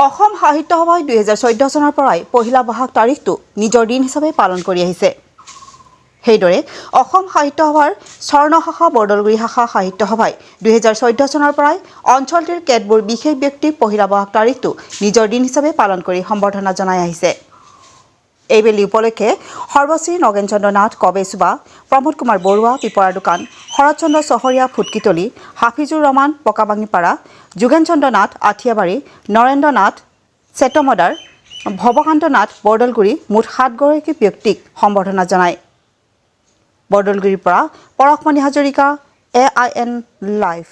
অসম সাহিত্য সভাই 2014 চনৰ পৰাই পহিলা বহাগ তাৰিখটো নিজৰ দিন হিচাপে পালন কৰি আহিছে। সেইদৰে অসম সাহিত্য সভাৰ স্বৰ্ণ শাখা বৰদলগুৰি শাখা সাহিত্য সভাই 2014 চনৰ পৰাই অঞ্চলটিৰ কেতবোৰ বিশেষ ব্যক্তিক পহিলা বহাগ তাৰিখটো নিজৰ দিন হিচাপে পালন কৰি সম্বৰ্ধনা জনাই আহিছে। এইবেলি উপলক্ষে সৰ্বশ্ৰী নগেন চন্দ্ৰ নাথ কবেচুবা, প্ৰমোদ কুমাৰ বৰুৱা পিপৰা দোকান, শৰৎ চন্দ্ৰ চহৰীয়া ফুটকিতলি, হাফিজুৰ ৰহমান পকাবাঙিপাৰা, যোগেন চন্দ্ৰ নাথ আঠিয়াবাৰী, নৰেন্দ্ৰ নাথ চেতমদাৰ, ভৱকান্ত নাথ বৰদলগুৰি মুঠ 7 গৰাকী ব্যক্তিক সম্বৰ্ধনা জনায়। বৰদলগুৰিৰ পৰা পৰশমণি হাজৰিকা, AIN লাইভ।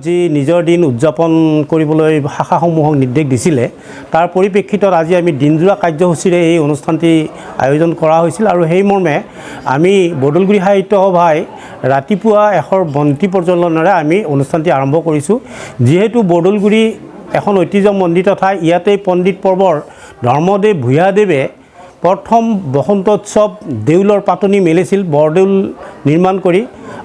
যি নিজৰ দিন উদযাপন কৰিবলৈ শাখাসমূহক নিৰ্দেশ দিছিলে, তাৰ পৰিপ্ৰেক্ষিতত আজি আমি দিনজোৰা কাৰ্যসূচীৰে এই অনুষ্ঠানটি আয়োজন কৰা হৈছিল আৰু সেই মৰ্মে আমি বৰদলগুৰি সাহিত্য সভাই ৰাতিপুৱা এশৰ বন্তি প্ৰজ্বলনেৰে আমি অনুষ্ঠানটি আৰম্ভ কৰিছোঁ। যিহেতু বৰদলগুৰি এখন ঐতিহ্যমণ্ডিত ঠাই, ইয়াতেই পণ্ডিত পৰ্বৰ ধৰ্মদেৱ ভূঞাদেৱে প্ৰথম বসন্ত উৎসৱ দেউলৰ পাতনি মেলিছিল বৰদেউল নিৰ্মাণ কৰি,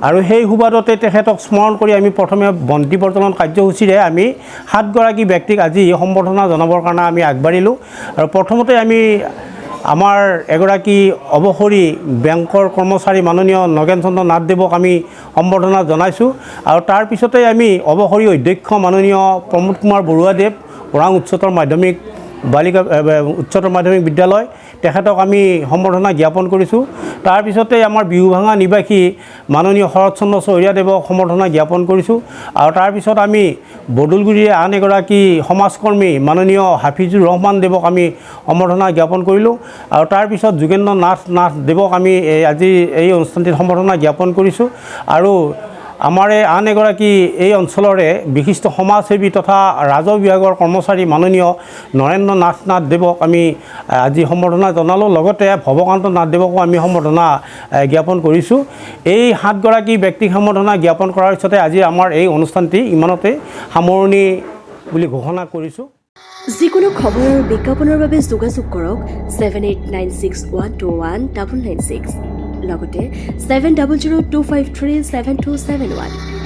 আৰু সেই সুবাদতে তেখেতক স্মৰণ কৰি আমি প্ৰথমে বন্তি প্ৰজ্বলন কাৰ্যসূচীৰে আমি 7 গৰাকী ব্যক্তিক আজি সম্বৰ্ধনা জনাবৰ কাৰণে আমি আগবাঢ়িলোঁ। আৰু প্ৰথমতে আমি আমাৰ এগৰাকী অৱসৰী বেংকৰ কৰ্মচাৰী মাননীয় নগেন চন্দ্ৰ নাথদেৱক আমি সম্বৰ্ধনা জনাইছোঁ, আৰু তাৰ পিছতে আমি অৱসৰী অধ্যক্ষ মাননীয় প্ৰমোদ কুমাৰ বৰুৱাদেৱ, ওৰাং উচ্চতৰ মাধ্যমিক বিদ্যালয়, তেখেতক আমি সম্বৰ্ধনা জ্ঞাপন কৰিছোঁ। তাৰপিছতে আমাৰ বিহুভাঙা নিবাসী মাননীয় শৰৎ চন্দ্ৰ চহৰীয়াদেৱক সম্বৰ্ধনা জ্ঞাপন কৰিছোঁ, আৰু তাৰপিছত আমি বৰদলগুৰিৰে আন এগৰাকী সমাজকৰ্মী মাননীয় হাফিজুৰ ৰহমান দেৱক আমি সম্বৰ্ধনা জ্ঞাপন কৰিলোঁ, আৰু তাৰপিছত যোগেন্দ্ৰ নাথ দেৱক আমি আজি এই অনুষ্ঠানটিত সম্বৰ্ধনা জ্ঞাপন কৰিছোঁ। আৰু আমাৰ আন এগৰাকী এই অঞ্চলৰে বিশিষ্ট সমাজসেৱী তথা ৰাজহ বিভাগৰ কৰ্মচাৰী মাননীয় নৰেন্দ্ৰ নাথ দেৱক আমি আজি সম্বৰ্ধনা জনালোঁ। লগতে ভৱকান্ত নাথদেৱকো আমি সম্বৰ্ধনা জ্ঞাপন কৰিছোঁ। এই 7 গৰাকী ব্যক্তিক সম্বৰ্ধনা জ্ঞাপন কৰাৰ পিছতে আজি আমাৰ এই অনুষ্ঠানটি ইমানতে সামৰণি বুলি ঘোষণা কৰিছোঁ। যিকোনো খবৰ আৰু বিজ্ঞাপনৰ বাবে যোগাযোগ কৰক 7896121996, লগতে 7002537271।